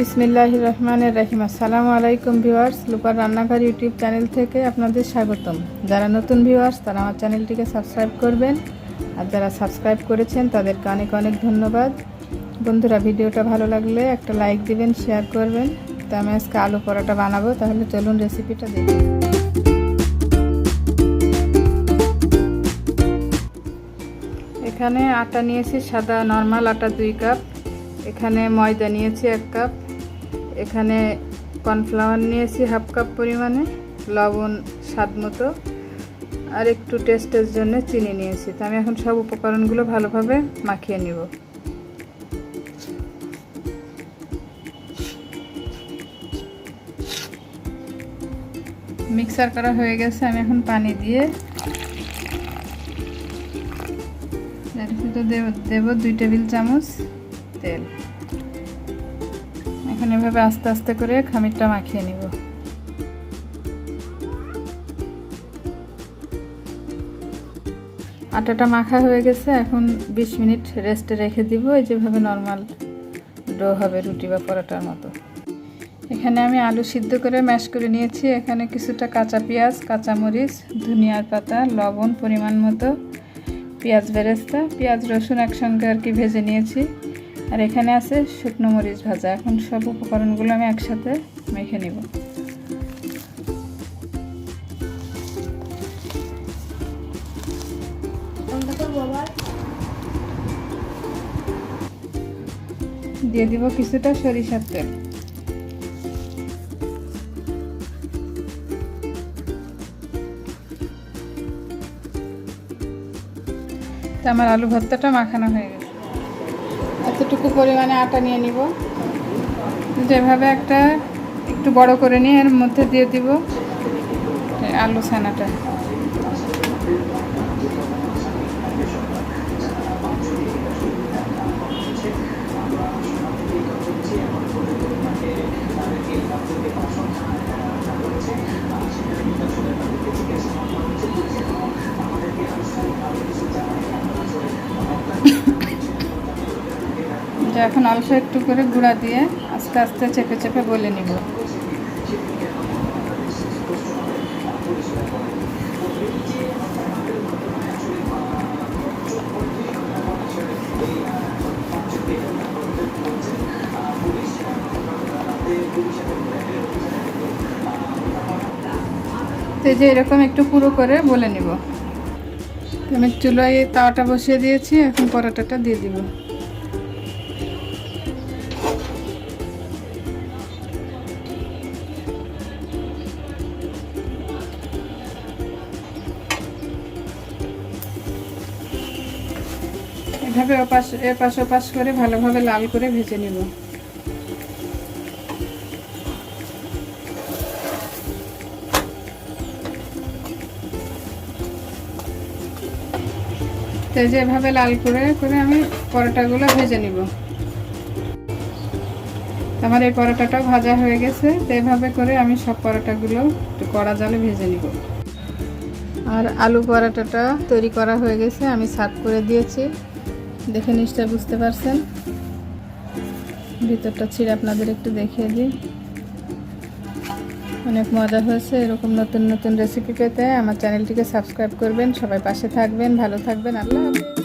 বিসমিল্লাহির রহমানির রহিম। আসসালামু আলাইকুম ভিউয়ার্স, লুপার রান্নাঘর ইউটিউব চ্যানেল থেকে আপনাদের স্বাগতম। যারা নতুন ভিউয়ার্স তারা আমার চ্যানেলটিকে সাবস্ক্রাইব করবেন, আর যারা সাবস্ক্রাইব করেছেন তাদেরকে অনেক অনেক ধন্যবাদ। বন্ধুরা, ভিডিওটা ভালো লাগলে একটা লাইক দিবেন, শেয়ার করবেন। তো আমি আজকে আলু পরোটা বানাবো, তাহলে চলুন রেসিপিটা দেখি। এখানে আটা নিয়েছি, সাদা নরমাল আটা 2 কাপ। এখানে ময়দা নিয়েছি 1 কাপ। এখানে কর্নফ্লাওয়ার নিয়েছি 1/2 কাপ পরিমাণে, লবণ স্বাদ মতো, আর একটু টেস্টের জন্য চিনি নিয়েছি। তো আমি এখন সব উপকরণগুলো ভালোভাবে মাখিয়ে নিব। মিক্সার করা হয়ে গেছে, আমি এখন পানি দিয়ে দেব 2 টেবিল চামচ তেল। এখন এভাবে আস্তে আস্তে করে খামিরটা মাখিয়ে নিব। আটাটা মাখা হয়ে গেছে, এখন 20 মিনিট রেস্টে রেখে দিব। এই যেভাবে নরমাল ডো হবে, রুটি বা পরোটার মতো। এখানে আমি আলু সিদ্ধ করে ম্যাশ করে নিয়েছি। এখানে কিছুটা কাঁচা পেঁয়াজ, কাঁচামরিচ, ধনিয়ার পাতা, লবণ পরিমাণ মতো, পেঁয়াজ বেরেস্তা, পেঁয়াজ রসুন একসঙ্গে ভেজে নিয়েছি। আর এখানে আছে শুকনো মরিচ ভাজা। এখন সব উপকরণগুলো আমি একসাথে মেখে নেব। দিয়ে দিব কিছুটা সরিষার তেল। তো আমার আলু ভর্তাটা মাখানো হয়ে গেছে। এতটুকু পরিমাণে আটা নিয়ে নিব, যেভাবে একটু বড় করে নিয়ে এর মধ্যে দিয়ে দিব আলু ছানাটা। এখন অল্প একটু করে গুঁড়া দিয়ে আস্তে আস্তে চেপে চেপে গলে নিব। তো যে এরকম একটু পুরো করে বলে নিব। আমি চুলায় তাওয়াটা বসিয়ে দিয়েছি, এখন পরোটাটা দিয়ে দিব। এভাবে এপাশ ওপাশ করে ভালোভাবে লাল করে ভেজে নিব। তো যেভাবে লাল করে করে আমি পরোটাগুলো ভেজে নিব। আমার এই পরোটাটাও ভাজা হয়ে গেছে। তো এভাবে করে আমি সব পরোটাগুলো একটু কড়া জালে ভেজে নিব। আর আলু পরোটাটা তৈরি করা হয়ে গেছে, আমি সার্ভ করে দিয়েছি। দেখে নিশ্চয় বুঝতে পারছেন। ভিতরটা ছিঁড়ে আপনাদের একটু দেখিয়ে দিই। অনেক মজা হয়েছে। এরকম নতুন নতুন রেসিপি পেতে আমার চ্যানেলটিকে সাবস্ক্রাইব করবেন। সবাই পাশে থাকবেন, ভালো থাকবেন। আল্লাহ হাফেজ।